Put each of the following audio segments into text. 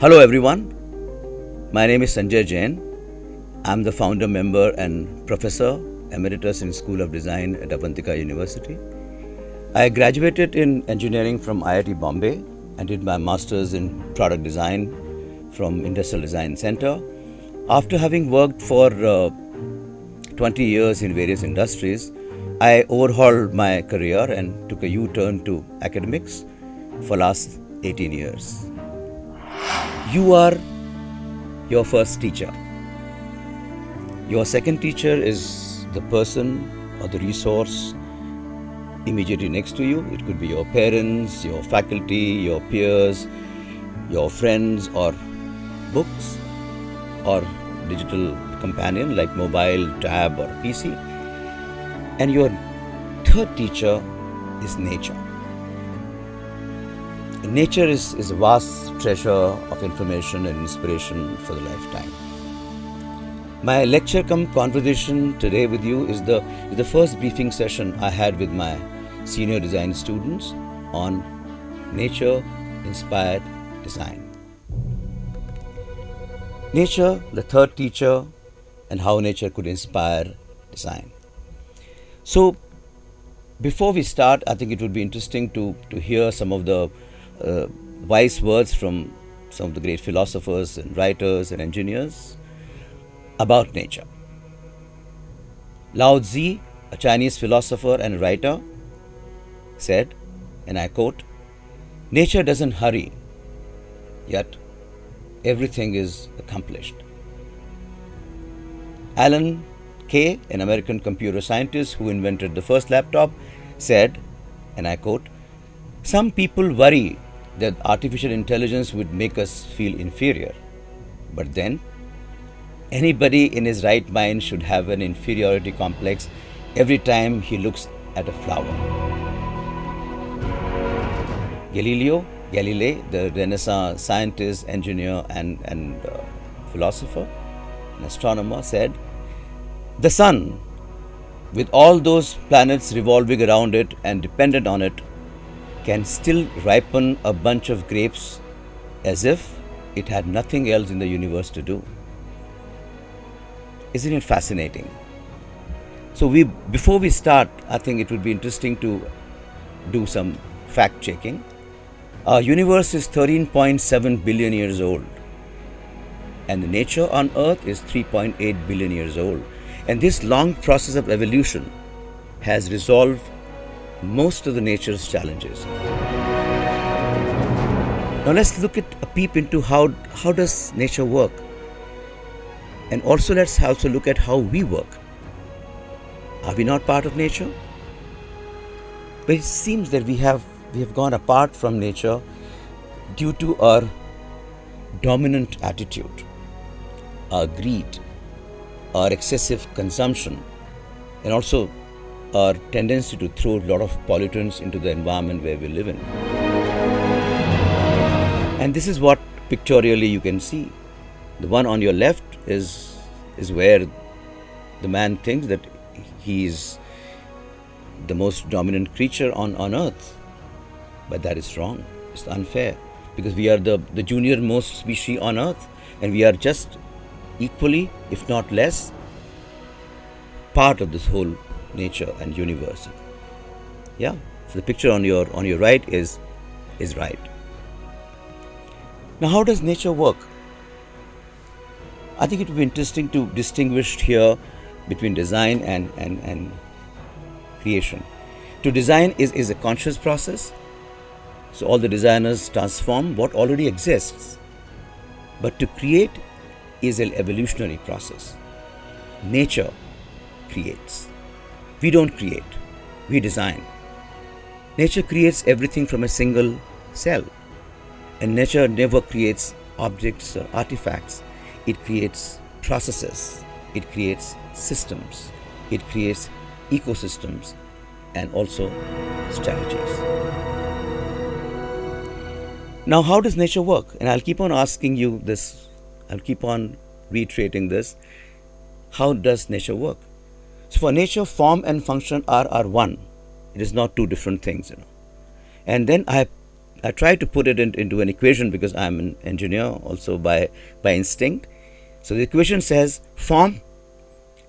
Hello everyone, my name is Sanjay Jain. I'm the founder, member and professor, Emeritus in School of Design at Avantika University. I graduated in engineering from IIT Bombay and did my master's in product design from Industrial Design Center. After having worked for 20 years in various industries, I overhauled my career and took a U-turn to academics for last 18 years. You are your first teacher. Your second teacher is the person or the resource immediately next to you. It could be your parents, your faculty, your peers, your friends, or books, or digital companion like mobile, tab, or PC. And your third teacher is nature. Nature is a vast treasure of information and inspiration for the lifetime. My lecture cum conversation today with you is the first briefing session I had with my senior design students on nature-inspired design. Nature, the third teacher, and how nature could inspire design. So, before we start, I think it would be interesting to hear some of the wise words from some of the great philosophers and writers and engineers about nature. Lao Tzu, a Chinese philosopher and writer, said, and I quote, "Nature doesn't hurry, yet everything is accomplished." Alan Kay, an American computer scientist who invented the first laptop, said, and I quote, "Some people worry that artificial intelligence would make us feel inferior. But then, anybody in his right mind should have an inferiority complex every time he looks at a flower." Galileo Galilei, the Renaissance scientist, engineer, and philosopher, and astronomer, said, "The sun, with all those planets revolving around it and dependent on it, can still ripen a bunch of grapes as if it had nothing else in the universe to do." Isn't it fascinating? So before we start, I think it would be interesting to do some fact checking. Our universe is 13.7 billion years old, and the nature on Earth is 3.8 billion years old. And this long process of evolution has resolved most of the nature's challenges. Now let's look at a peep into how does nature work, and also let's also look at how we work. Are we not part of nature? But it seems that we have gone apart from nature due to our dominant attitude, our greed, our excessive consumption, and also our tendency to throw a lot of pollutants into the environment where we live in. And this is what pictorially you can see. The one on your left is where the man thinks that he is the most dominant creature on Earth. But that is wrong. It's unfair, because we are the junior most species on Earth, and we are just equally, if not less, part of this whole nature and universe. Yeah. So the picture on your right is right. Now, how does nature work? I think it would be interesting to distinguish here between design and creation. To design is a conscious process. So all the designers transform what already exists. But to create is an evolutionary process. Nature creates. We don't create, we design. Nature creates everything from a single cell. And nature never creates objects or artifacts. It creates processes, it creates systems, it creates ecosystems, and also strategies. Now, how does nature work? And I'll keep on asking you this, I'll keep on reiterating this. How does nature work? So for nature, form and function are one. It is not two different things, And then I I try to put it into an equation because I'm an engineer also by instinct. So the equation says form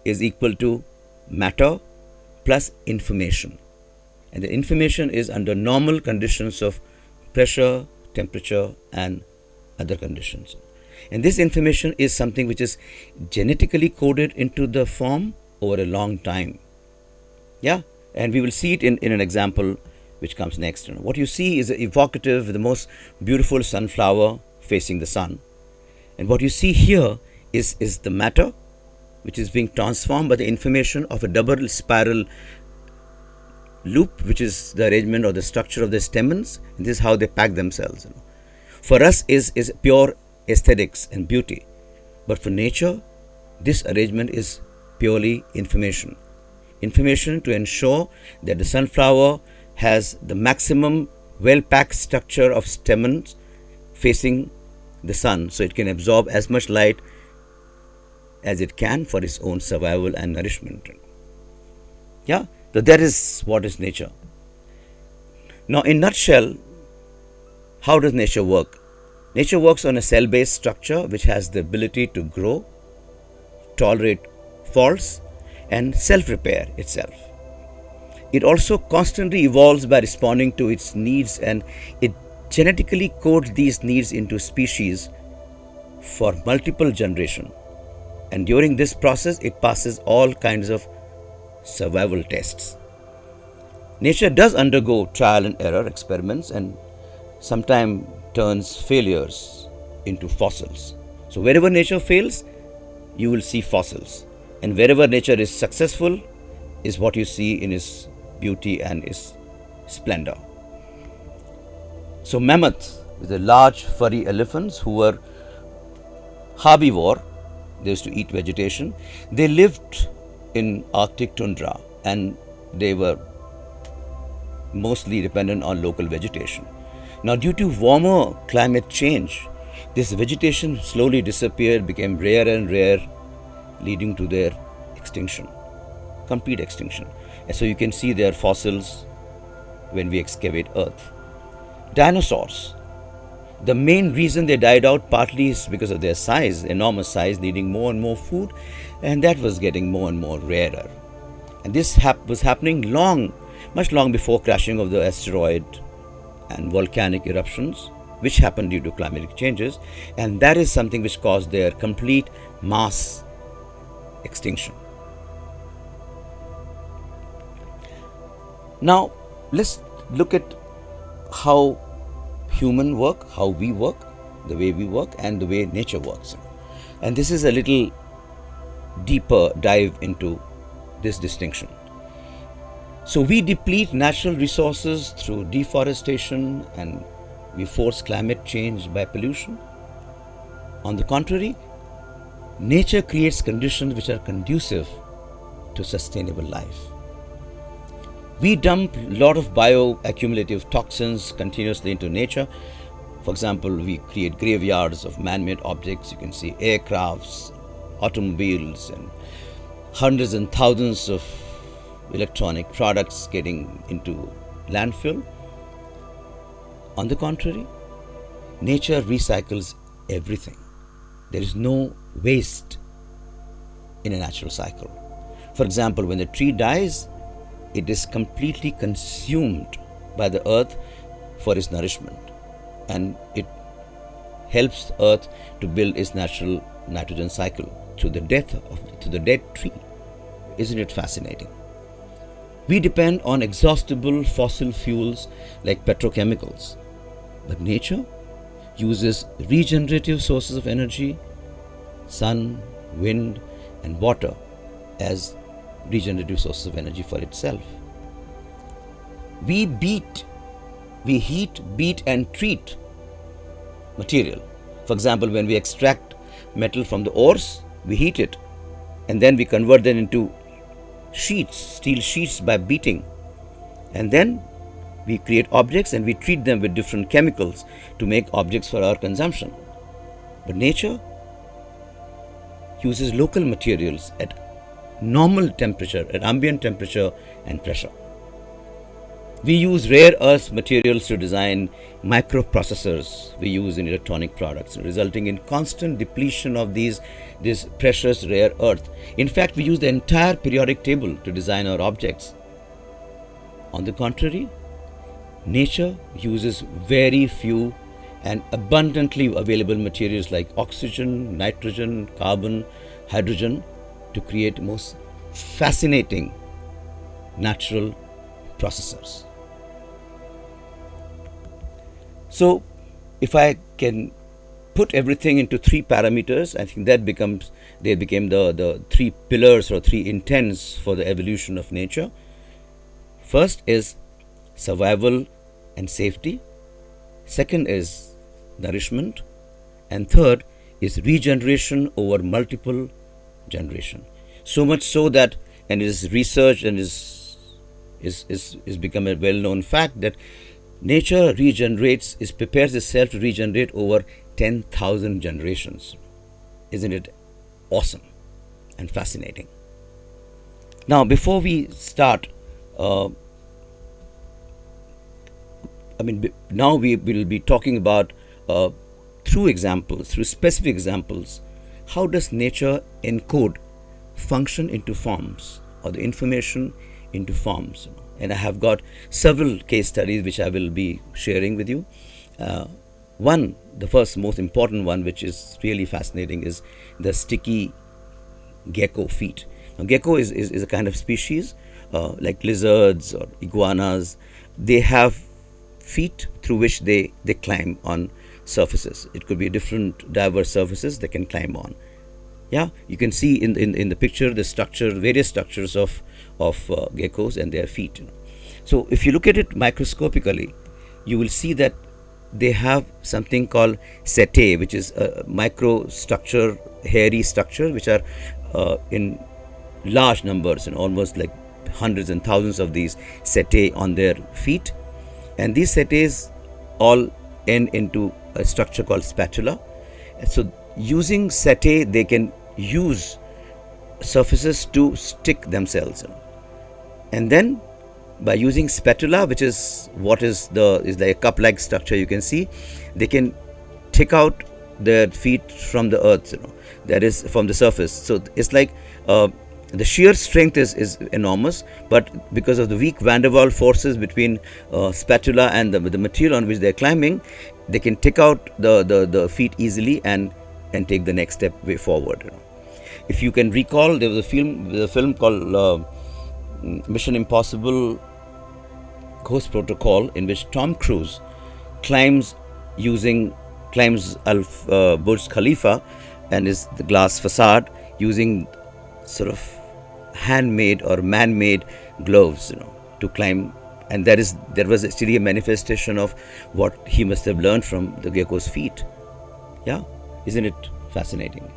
is equal to matter plus information. And the information is under normal conditions of pressure, temperature, and other conditions. And this information is something which is genetically coded into the form over a long time. Yeah, and we will see it in an example which comes next. What you see is evocative, the most beautiful sunflower facing the sun. And what you see here is the matter which is being transformed by the information of a double spiral loop, which is the arrangement or the structure of the stamens. And this is how they pack themselves. For us is pure aesthetics and beauty, but for nature this arrangement is purely information to ensure that the sunflower has the maximum well packed structure of stamens facing the sun, so it can absorb as much light as it can for its own survival and nourishment. Yeah, so that is what is nature. Now, in nutshell, how does nature work? Nature works on a cell-based structure which has the ability to grow, tolerate faults, and self-repair itself. It also constantly evolves by responding to its needs, and it genetically codes these needs into species for multiple generations. And during this process, it passes all kinds of survival tests. Nature does undergo trial and error experiments and sometimes turns failures into fossils. So wherever nature fails, you will see fossils. And wherever nature is successful is what you see in its beauty and its splendor. So mammoths, the large furry elephants who were herbivore, they used to eat vegetation. They lived in Arctic tundra and they were mostly dependent on local vegetation. Now, due to warmer climate change, this vegetation slowly disappeared, became rarer and rare, leading to their extinction, complete extinction. And so you can see their fossils when we excavate earth. Dinosaurs, the main reason they died out partly is because of their size, enormous size, needing more and more food, and that was getting more and more rarer. And this was happening much long before crashing of the asteroid and volcanic eruptions, which happened due to climatic changes, and that is something which caused their complete mass extinction. Now, let's look at how human work, how we work, the way we work, and the way nature works. And this is a little deeper dive into this distinction. So we deplete natural resources through deforestation and we force climate change by pollution. On the contrary, nature creates conditions which are conducive to sustainable life. We dump a lot of bioaccumulative toxins continuously into nature. For example, we create graveyards of man-made objects. You can see aircrafts, automobiles, and hundreds and thousands of electronic products getting into landfill. On the contrary, nature recycles everything. There is no waste in a natural cycle. For example, when the tree dies, it is completely consumed by the earth for its nourishment, and it helps the earth to build its natural nitrogen cycle through the dead tree. Isn't it fascinating? We depend on exhaustible fossil fuels like petrochemicals, but nature uses regenerative sources of energy, sun, wind, and water as regenerative sources of energy for itself. We heat, beat, and treat material. For example, when we extract metal from the ores, we heat it and then we convert them into sheets, steel sheets by beating. And then we create objects and we treat them with different chemicals to make objects for our consumption. But nature uses local materials at normal temperature, at ambient temperature and pressure. We use rare earth materials to design microprocessors we use in electronic products, resulting in constant depletion of this precious rare earth. In fact, we use the entire periodic table to design our objects. On the contrary, nature uses very few and abundantly available materials like oxygen, nitrogen, carbon, hydrogen to create most fascinating natural processors. So, if I can put everything into three parameters, I think they became the three pillars or three intents for the evolution of nature. First is survival and safety. Second is nourishment. And third is regeneration over multiple generation. So much so that, and it is researched and is become a well-known fact that nature prepares itself to regenerate over 10,000 generations. Isn't it awesome and fascinating? Now, before we start, now we will be talking about through specific examples, how does nature encode function into forms or the information into forms. And I have got several case studies which I will be sharing with you. The first most important one, which is really fascinating, is the sticky gecko feet. Now, gecko is a kind of species like lizards or iguanas. They have feet through which they climb on surfaces. It could be different diverse surfaces they can climb on. Yeah, you can see in the picture various structures of geckos and their feet. So if you look at it microscopically, you will see that they have something called setae, which is a microstructure, hairy structure, which are in large numbers and almost like hundreds and thousands of these setae on their feet. And these setaes all end into a structure called spatula. So using setae, they can use surfaces to stick themselves. And then by using spatula, which is what is like a cup-like structure, you can see, they can take out their feet from the earth, that is from the surface. So it's like the sheer strength is enormous, but because of the weak van der Waals forces between spatula and the material on which they are climbing, they can take out the feet easily and take the next step way forward. If you can recall, there was a film called Mission Impossible Ghost Protocol, in which Tom Cruise climbs Burj Khalifa and is the glass facade using sort of handmade or man-made gloves, to climb. And there was actually a manifestation of what he must have learned from the gecko's feet. Yeah, isn't it fascinating?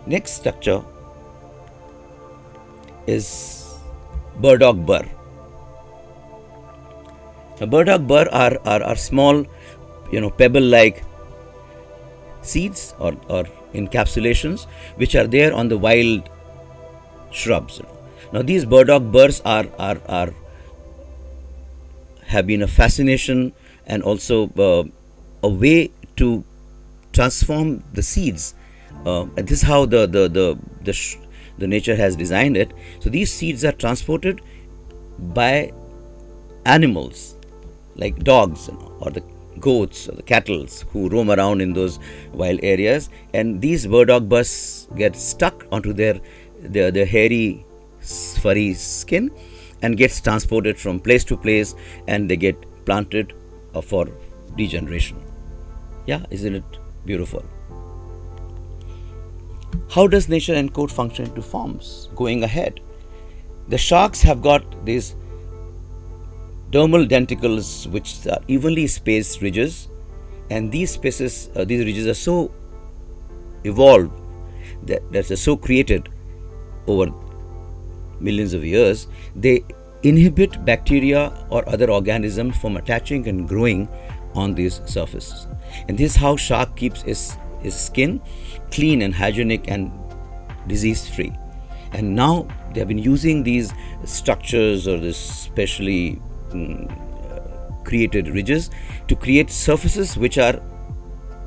Next structure is burdock burr. Now, burdock burr are small, pebble-like seeds or encapsulations which are there on the wild shrubs. Now, these burdock burrs have been a fascination and also a way to transform the seeds. And this is how the nature has designed it. So these seeds are transported by animals like dogs or the goats or the cattle who roam around in those wild areas, and these burdock burrs get stuck onto their hairy, furry skin and gets transported from place to place, and they get planted for regeneration. Yeah, isn't it beautiful? How does nature encode function into forms? Going ahead, the sharks have got these dermal denticles, which are evenly spaced ridges, and these ridges are so evolved that they're so created over millions of years. They inhibit bacteria or other organisms from attaching and growing on these surfaces, and this is how shark keeps its skin clean and hygienic and disease free. And now they have been using these structures or this specially created ridges to create surfaces which are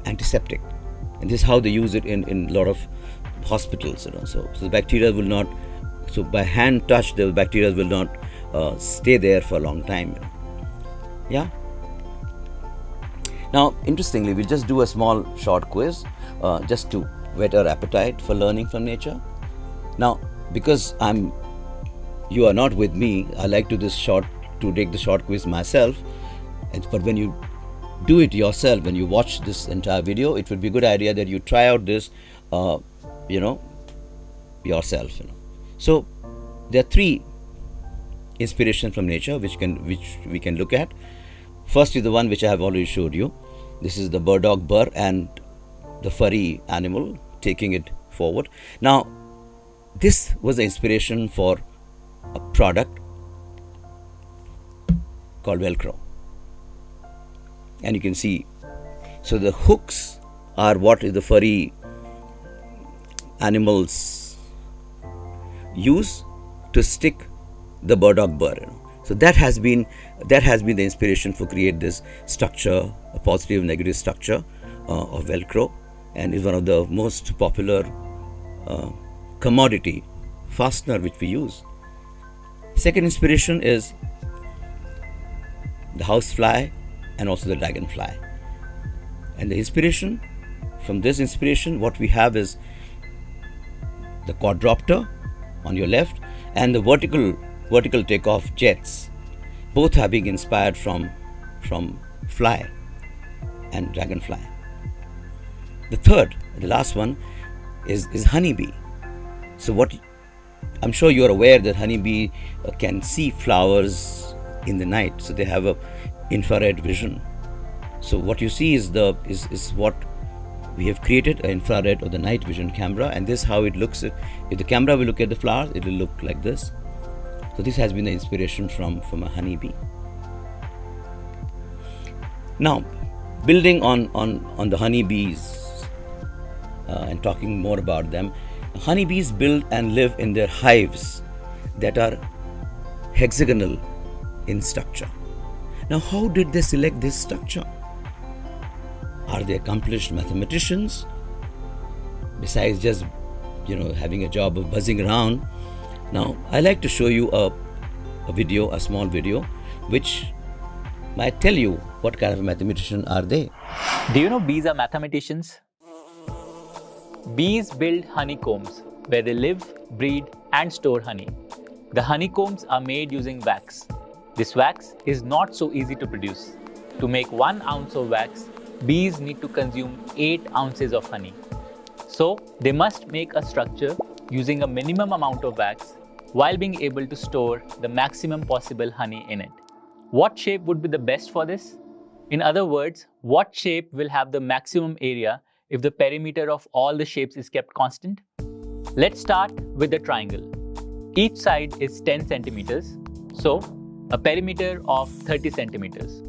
antiseptic, and this is how they use it in a lot of hospitals. So the bacteria will not, so by hand touch, the bacteria will not stay there for a long time. Yeah. Now, interestingly, we'll just do a small short quiz just to whet our appetite for learning from nature. Now, because you are not with me, I like to take the short quiz myself. But when you do it yourself, when you watch this entire video, it would be a good idea that you try out this, yourself. So there are three inspirations from nature which we can look at. First is the one which I have already showed you. This is the burdock burr and the furry animal taking it forward. Now, this was the inspiration for a product called Velcro. And you can see, so the hooks are what the furry animals use to stick the burdock burr. So that has been the inspiration for create this structure, a positive negative structure of Velcro, and is one of the most popular commodity fastener which we use. Second inspiration is the housefly and also the dragonfly. And the inspiration, from this inspiration, what we have is the quadruptor on your left and the vertical takeoff jets, both are being inspired from fly and dragonfly. The last one is honeybee. So what I'm sure you are aware that honeybee can see flowers in the night, so they have a infrared vision. So what you see is what we have created, an infrared or the night vision camera, and this is how it looks. If the camera will look at the flowers, it will look like this. So this has been the inspiration from a honeybee. Now, building on the honeybees and talking more about them, honeybees build and live in their hives that are hexagonal in structure. Now, how did they select this structure? Are they accomplished mathematicians? Besides just having a job of buzzing around. Now, I like to show you a small video, which might tell you what kind of a mathematician are they. Do you know bees are mathematicians? Bees build honeycombs where they live, breed, and store honey. The honeycombs are made using wax. This wax is not so easy to produce. To make 1 ounce of wax, bees need to consume 8 ounces of honey. So, they must make a structure using a minimum amount of wax while being able to store the maximum possible honey in it. What shape would be the best for this? In other words, what shape will have the maximum area if the perimeter of all the shapes is kept constant? Let's start with the triangle. Each side is 10 centimeters, so a perimeter of 30 centimeters.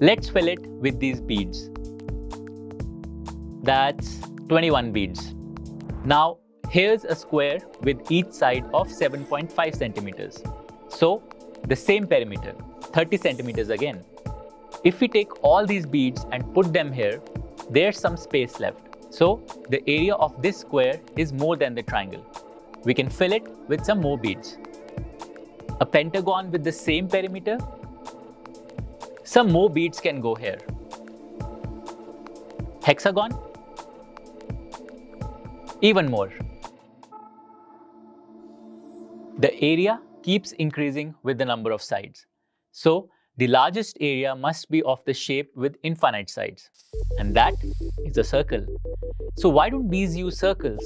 Let's fill it with these beads. That's 21 beads. Now, here's a square with each side of 7.5 centimeters. So, the same perimeter, 30 centimeters again. If we take all these beads and put them here, there's some space left. So, the area of this square is more than the triangle. We can fill it with some more beads. A pentagon with the same perimeter. Some more beads can go here. Hexagon. Even more. The area keeps increasing with the number of sides. So, the largest area must be of the shape with infinite sides. And that is a circle. So why don't bees use circles?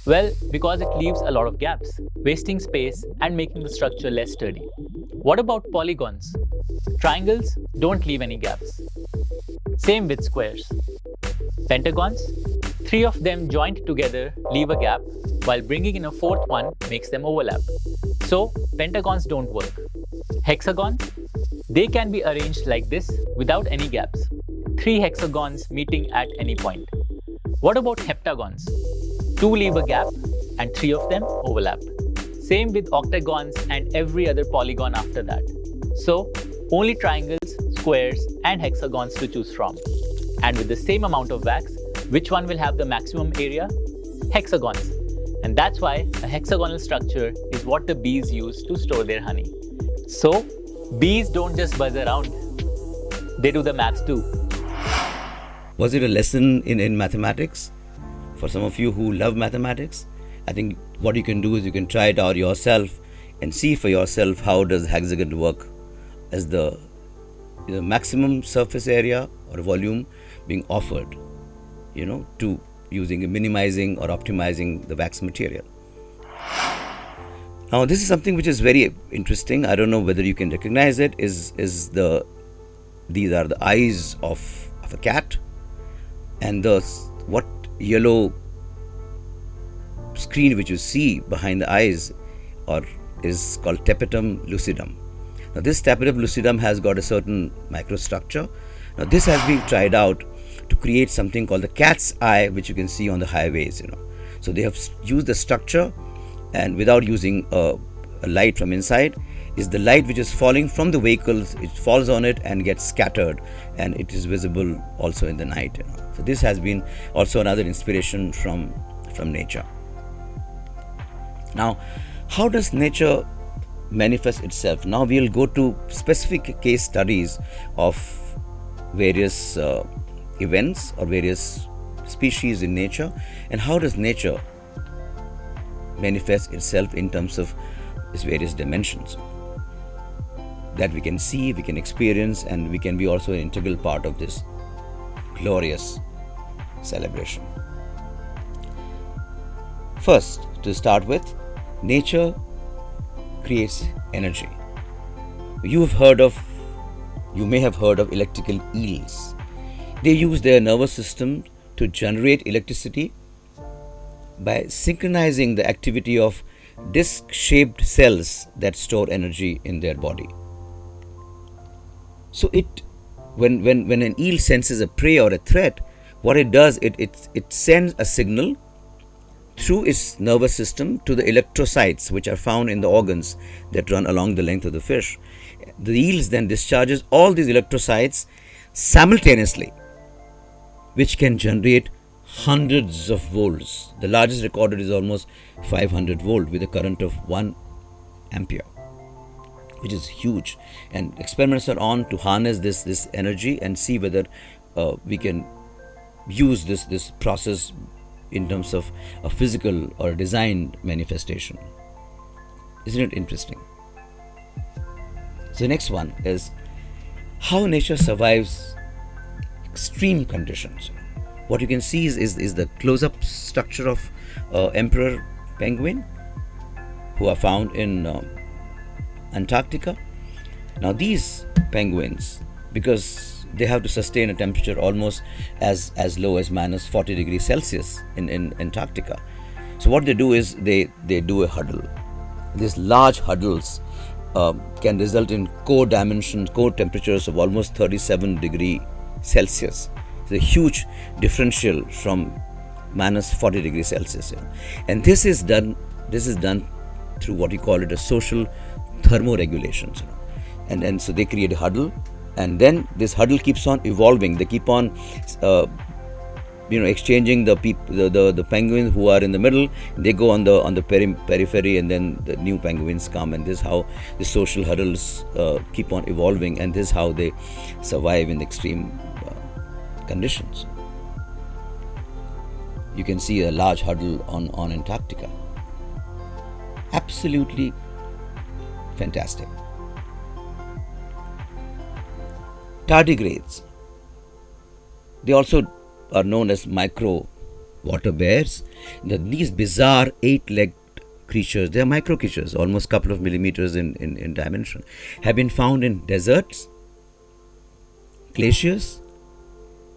Well, because it leaves a lot of gaps, wasting space and making the structure less sturdy. What about polygons? Triangles don't leave any gaps. Same with squares. Pentagons, 3 of them joined together leave a gap, while bringing in a 4th one makes them overlap. So, pentagons don't work. Hexagons, they can be arranged like this without any gaps. 3 hexagons meeting at any point. What about heptagons? 2 leave a gap and 3 of them overlap. Same with octagons and every other polygon after that. So, only triangles, squares, and hexagons to choose from. And with the same amount of wax, which one will have the maximum area? Hexagons. And that's why a hexagonal structure is what the bees use to store their honey. So, bees don't just buzz around, they do the math too. Was it a lesson in mathematics? For some of you who love mathematics, I think what you can do is you can try it out yourself and see for yourself how does hexagon work as the maximum surface area or volume being offered, to minimizing or optimizing the wax material. Now, this is something which is very interesting. I don't know whether you can recognize it. These are the eyes of a cat, and what yellow screen which you see behind the eyes is called tapetum lucidum. Now, this tapetum lucidum has got a certain microstructure. Now, this has been tried out to create something called the cat's eye, which you can see on the highways. So they have used the structure, and without using a light from inside, is the light which is falling from the vehicles. It falls on it and gets scattered, and it is visible also in the night. So this has been also another inspiration from nature. Now, how does nature manifest itself? Now we'll go to specific case studies of various events or various species in nature, and how does nature manifest itself in terms of its various dimensions that we can see, we can experience, and we can be also an integral part of this glorious celebration. First, to start with, nature creates energy. You may have heard of electrical eels. They use their nervous system to generate electricity by synchronizing the activity of disc-shaped cells that store energy in their body. So when an eel senses a prey or a threat, what it does, it sends a signal through its nervous system to the electrocytes which are found in the organs that run along the length of the fish. The eels then discharges all these electrocytes simultaneously, which can generate hundreds of volts. The largest recorded is almost 500 volt with a current of 1 ampere, which is huge. And experiments are on to harness this energy and see whether we can use this process in terms of a physical or a designed manifestation. Isn't it interesting? So the next one is how nature survives extreme conditions. What you can see is the close-up structure of emperor penguin who are found in Antarctica. Now these penguins, because they have to sustain a temperature almost as low as minus 40 degrees Celsius in Antarctica. So what they do is they do a huddle. These large huddles can result in core temperatures of almost 37 degrees Celsius. It's a huge differential from minus 40 degrees Celsius. And this is done through what we call it a social thermoregulations. And so they create a huddle, and then this huddle keeps on evolving. They keep on exchanging the penguins who are in the middle. They go on the periphery, and then the new penguins come, and this is how the social huddles keep on evolving, and this is how they survive in extreme conditions. You can see a large huddle on Antarctica. Absolutely fantastic. Tardigrades. They also are known as micro water bears. These bizarre 8-legged creatures, they are micro creatures, almost a couple of millimeters in dimension, have been found in deserts, glaciers,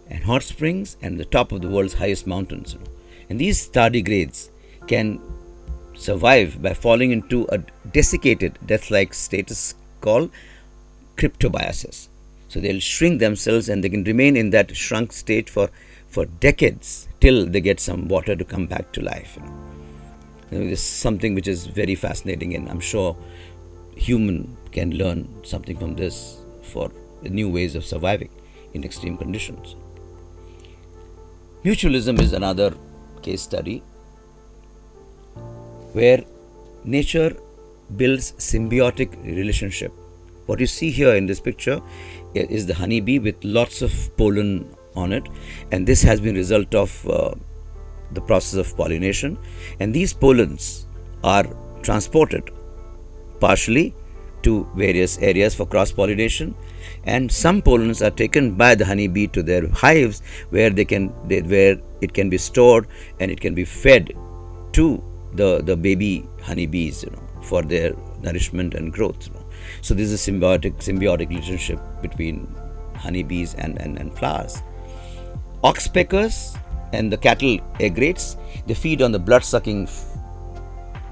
and hot springs, and the top of the world's highest mountains. And these tardigrades can survive by falling into a desiccated, death-like status called cryptobiosis. So they'll shrink themselves, and they can remain in that shrunk state for decades till they get some water to come back to life. This is something which is very fascinating, and I'm sure human can learn something from this for new ways of surviving in extreme conditions. Mutualism is another case study where nature builds symbiotic relationship. What you see here in this picture is the honeybee with lots of pollen on it, and this has been result of the process of pollination, and these pollens are transported partially to various areas for cross pollination, and some pollens are taken by the honeybee to their hives where it can be stored and it can be fed to the baby honeybees, for their nourishment and growth. So this is a symbiotic relationship between honeybees and flowers. Oxpeckers and the cattle egrates, they feed on the blood-sucking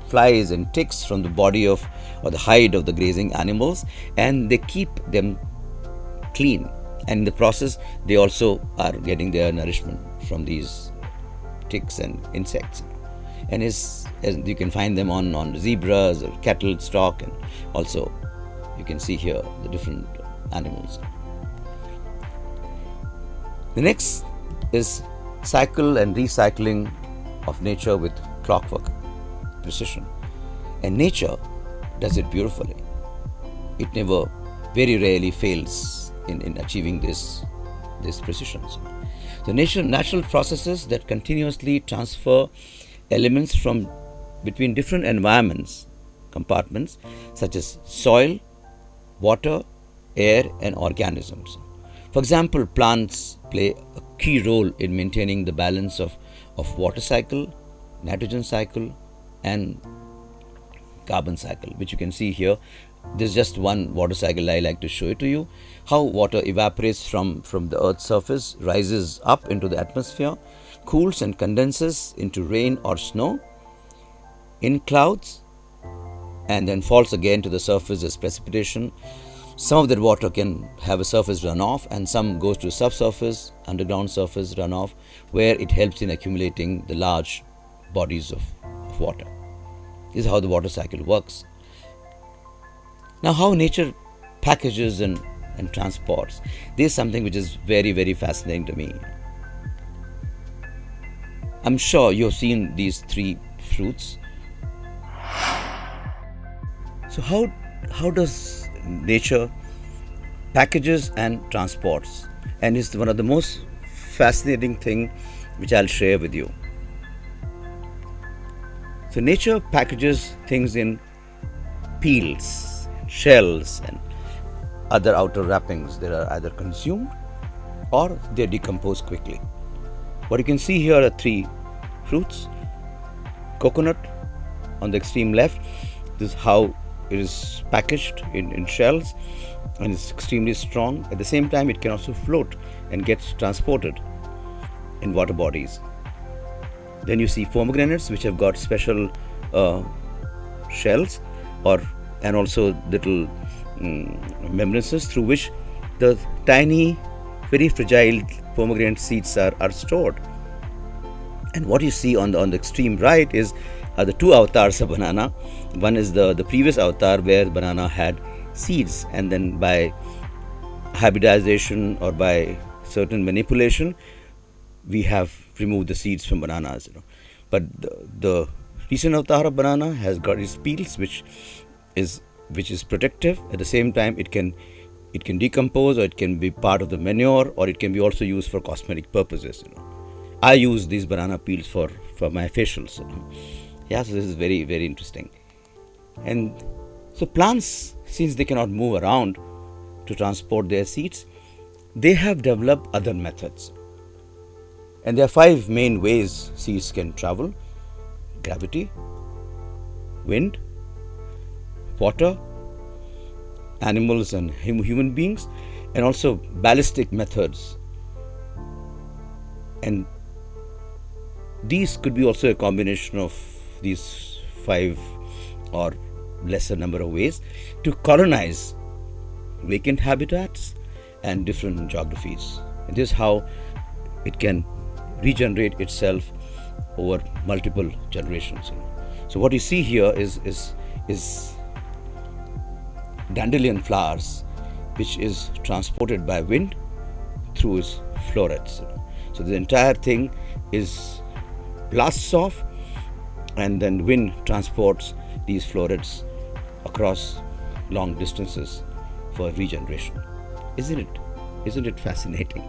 flies and ticks from the body or the hide of the grazing animals, and they keep them clean, and in the process they also are getting their nourishment from these ticks and insects. And as you can find them on zebras or cattle stock, and also you can see here the different animals. The next is cycle and recycling of nature with clockwork precision, and nature does it beautifully. It never, very rarely fails in achieving this precision. So natural processes that continuously transfer elements from between different environments, compartments such as soil, water, air, and organisms. For example, plants play a key role in maintaining the balance of water cycle, nitrogen cycle, and carbon cycle, which you can see here. This is just one water cycle I like to show it to you. How water evaporates from the earth's surface, rises up into the atmosphere, cools and condenses into rain or snow in clouds, and then falls again to the surface as precipitation. Some of that water can have a surface runoff, and some goes to subsurface, underground surface runoff, where it helps in accumulating the large bodies of water. This is how the water cycle works. Now, how nature packages and transports. This is something which is very, very fascinating to me. I'm sure you've seen these three fruits. So how does nature packages and transports? And it's one of the most fascinating thing which I'll share with you. So nature packages things in peels, shells, and other outer wrappings that are either consumed or they decompose quickly. What you can see here are three fruits. Coconut on the extreme left, this is how it is packaged in shells, and it's extremely strong. At the same time, it can also float and get transported in water bodies. Then you see pomegranates, which have got special shells and also little membranes through which the tiny, very fragile pomegranate seeds are stored. And what you see on the extreme right are the two avatars of banana. One is the previous avatar where banana had seeds, and then by hybridization or by certain manipulation, we have removed the seeds from bananas. But the recent avatar of banana has got its peels, which is protective. At the same time, it can decompose, or it can be part of the manure, or it can be also used for cosmetic purposes. I use these banana peels for my facials. Yeah, so this is very, very interesting. And so plants, since they cannot move around to transport their seeds, they have developed other methods. And there are 5 main ways seeds can travel: gravity, wind, water, animals and human beings, and also ballistic methods. And these could be also a combination of these 5 or lesser number of ways to colonize vacant habitats and different geographies. And this is how it can regenerate itself over multiple generations. So what you see here is dandelion flowers, which is transported by wind through its florets. So the entire thing is blasts off, and then wind transports these florets across long distances for regeneration. Isn't it fascinating?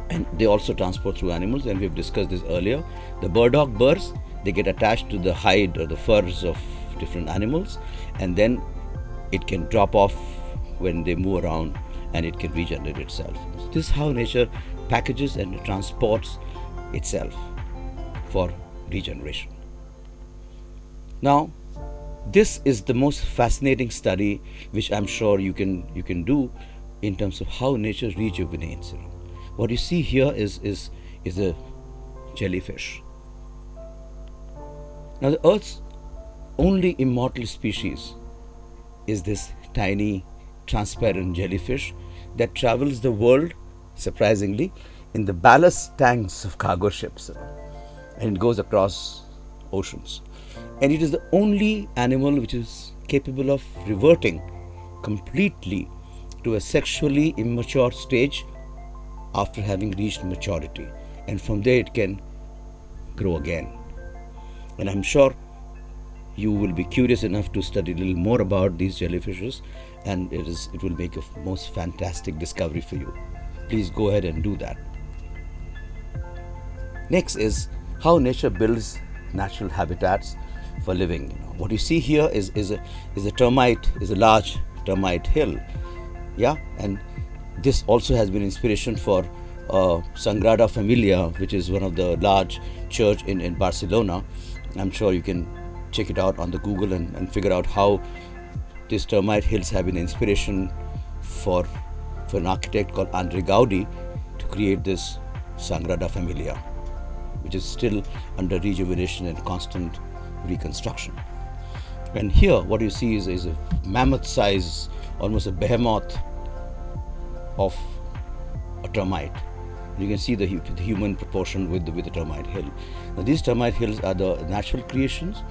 And they also transport through animals, and we've discussed this earlier. The burdock burrs, they get attached to the hide or the furs of different animals, and then it can drop off when they move around, and it can regenerate itself. So this is how nature packages and transports itself for regeneration. Now, this is the most fascinating study which I'm sure you can do in terms of how nature rejuvenates. What you see here is a jellyfish. Now, the Earth's only immortal species is this tiny, transparent jellyfish that travels the world, surprisingly, in the ballast tanks of cargo ships, and it goes across oceans. And it is the only animal which is capable of reverting completely to a sexually immature stage after having reached maturity, and from there it can grow again. And I'm sure you will be curious enough to study a little more about these jellyfishes, and it will make a most fantastic discovery for you. Please go ahead and do that. Next is how nature builds natural habitats for living. What you see here is a large termite hill. Yeah, and this also has been inspiration for Sagrada Familia, which is one of the large church in Barcelona. I'm sure you can check it out on the Google and figure out how these termite hills have been inspiration for an architect called Andre Gaudi to create this Sagrada Familia, which is still under rejuvenation and constant reconstruction. And here what you see is a mammoth size, almost a behemoth of a termite. You can see the human proportion with the termite hill. Now, these termite hills are the natural creations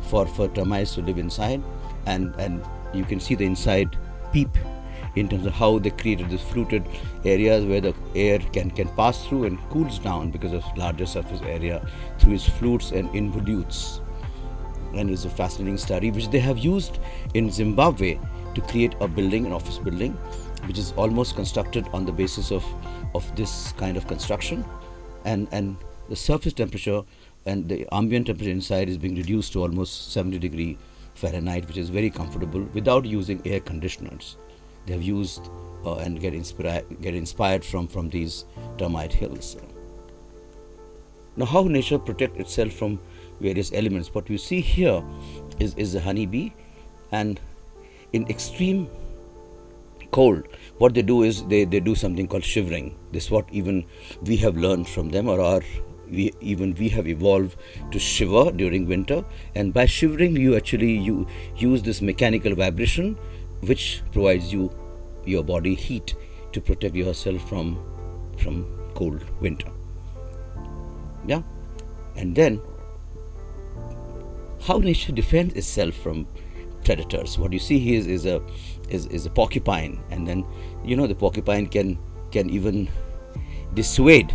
for termites to live inside, and you can see the inside peep in terms of how they created these fluted areas where the air can pass through and cools down because of larger surface area through its flutes and involutes. And it's a fascinating study which they have used in Zimbabwe to create a building, an office building, which is almost constructed on the basis of this kind of construction, and the surface temperature and the ambient temperature inside is being reduced to almost 70 degree Fahrenheit, which is very comfortable without using air conditioners. They have used and get inspired from these termite hills. Now, how nature protects itself from various elements. What you see here is a honeybee, and in extreme cold, what they do is they do something called shivering. This is what even we have learned from them, or we have evolved to shiver during winter. And by shivering, you use this mechanical vibration which provides your body heat to protect yourself from cold winter. Yeah, and then how nature defends itself from predators. What you see here is a porcupine, and then the porcupine can even dissuade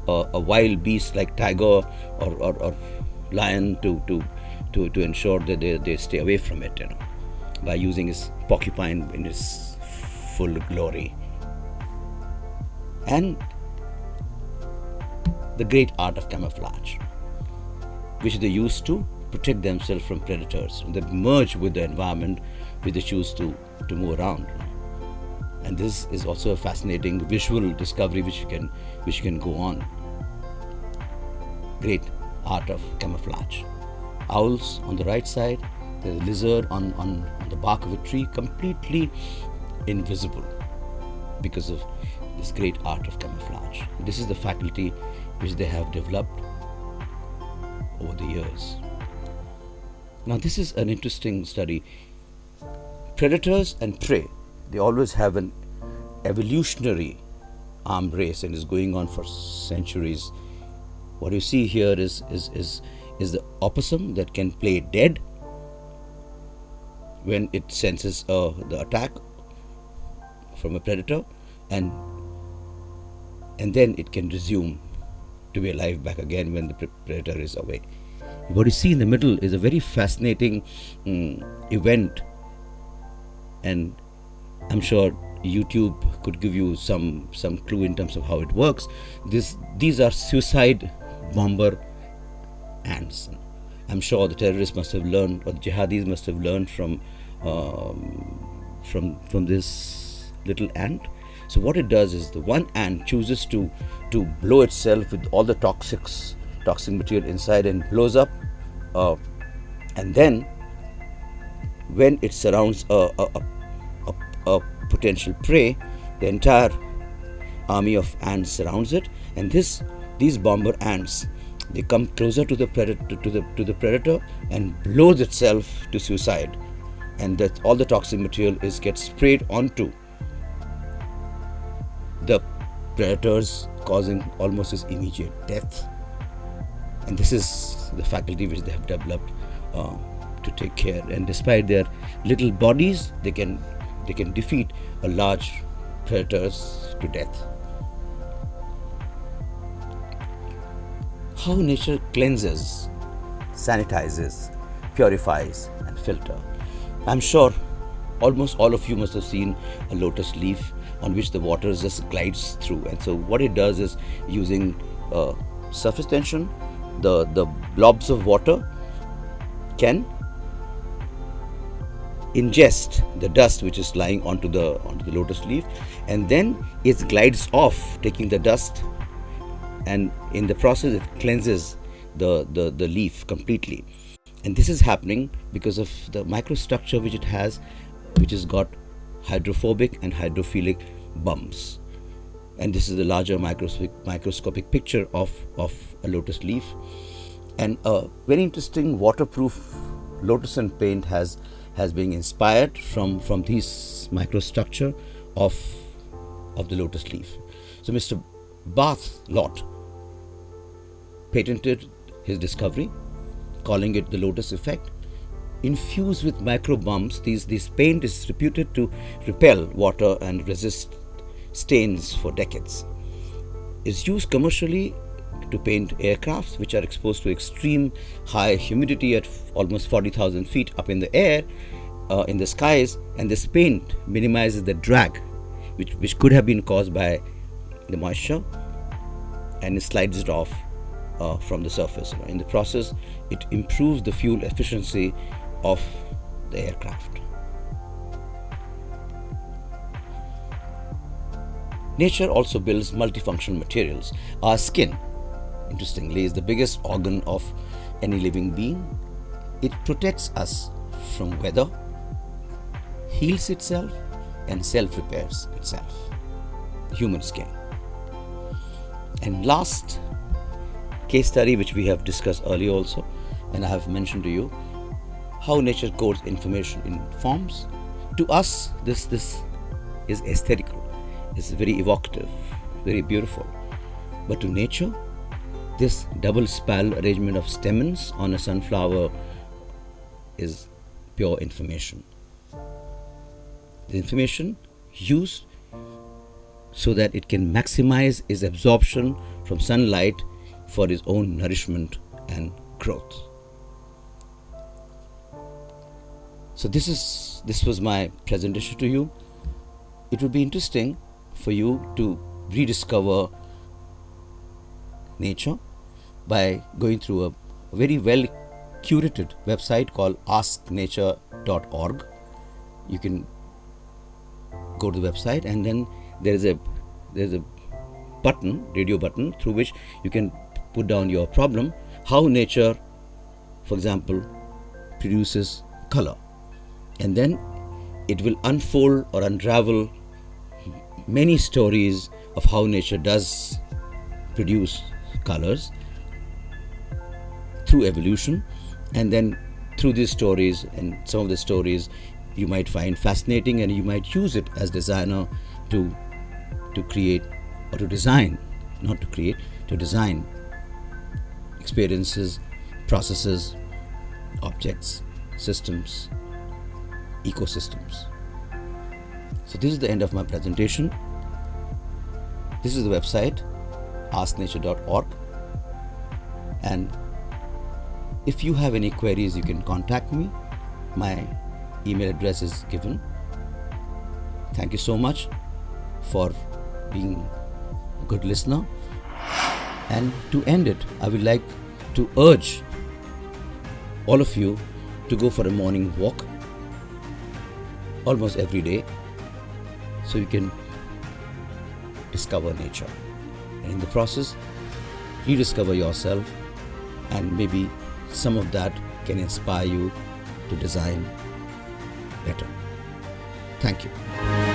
a wild beast like tiger or lion to ensure that they stay away from it, by using his porcupine in its full glory. And the great art of camouflage, which they use to protect themselves from predators. They merge with the environment which they choose to move around. And this is also a fascinating visual discovery which you can go on. Great art of camouflage. Owls on the right side, the lizard on the bark of a tree, completely invisible because of this great art of camouflage. This is the faculty which they have developed over the years. Now, this is an interesting study. Predators and prey, they always have an evolutionary arm race, and is going on for centuries. What you see here is the opossum that can play dead, when it senses the attack from a predator, and then it can resume to be alive back again when the predator is away. What you see in the middle is a very fascinating event, and I'm sure YouTube could give you some clue in terms of how it works. These are suicide bomber ants. I'm sure the terrorists must have learned, or the jihadis must have learned from this little ant. So what it does is the one ant chooses to blow itself with all the toxic material inside and blows up, and then when it surrounds a potential prey, the entire army of ants surrounds it, and these bomber ants, they come closer to the predator and blows itself to suicide, and that all the toxic material gets sprayed onto the predators, causing almost his immediate death. And this is the faculty which they have developed to take care. And despite their little bodies, they can defeat a large predators to death. How nature cleanses, sanitizes, purifies, and filters. I'm sure almost all of you must have seen a lotus leaf on which the water just glides through. And so what it does is, using surface tension, the blobs of water can ingest the dust which is lying onto the lotus leaf, and then it glides off, taking the dust, and in the process it cleanses the leaf completely. And this is happening because of the microstructure which it has, which has got hydrophobic and hydrophilic bumps. And this is the larger microscopic picture of a lotus leaf. And a very interesting waterproof lotus and paint has been inspired from this microstructure of the lotus leaf. So Mr. Barthelot patented his discovery, calling it the lotus effect. Infused with micro bumps, this paint is reputed to repel water and resist stains for decades. It's used commercially to paint aircrafts which are exposed to extreme high humidity at almost 40,000 feet up in the air, in the skies, and this paint minimizes the drag which could have been caused by the moisture, and it slides it off from the surface. In the process, it improves the fuel efficiency of the aircraft. Nature also builds multifunctional materials. Our skin, interestingly, is the biggest organ of any living being. It protects us from weather, heals itself, and self-repairs itself. Human skin. And last case study, which we have discussed earlier also, and I have mentioned to you, how nature codes information in forms. To us, this is aesthetical. It's very evocative, very beautiful. But to nature, this double spiral arrangement of stamens on a sunflower is pure information. The information used so that it can maximize its absorption from sunlight for its own nourishment and growth. So this was my presentation to you. It would be interesting for you to rediscover nature by going through a very well curated website called asknature.org. You can go to the website, and then there's a button, radio button, through which you can put down your problem, how nature, for example, produces color. And then it will unfold or unravel many stories of how nature does produce colors through evolution. And then through these stories, and some of the stories you might find fascinating, and you might use it as designer to create, or to design, not to create, to design experiences, processes, objects, systems, ecosystems. So this is the end of my presentation. This is the website, asknature.org, and if you have any queries, you can contact me. My email address is given. Thank you so much for being a good listener. And to end it, I would like to urge all of you to go for a morning walk almost every day so you can discover nature. And in the process, rediscover yourself, and maybe some of that can inspire you to design better. Thank you.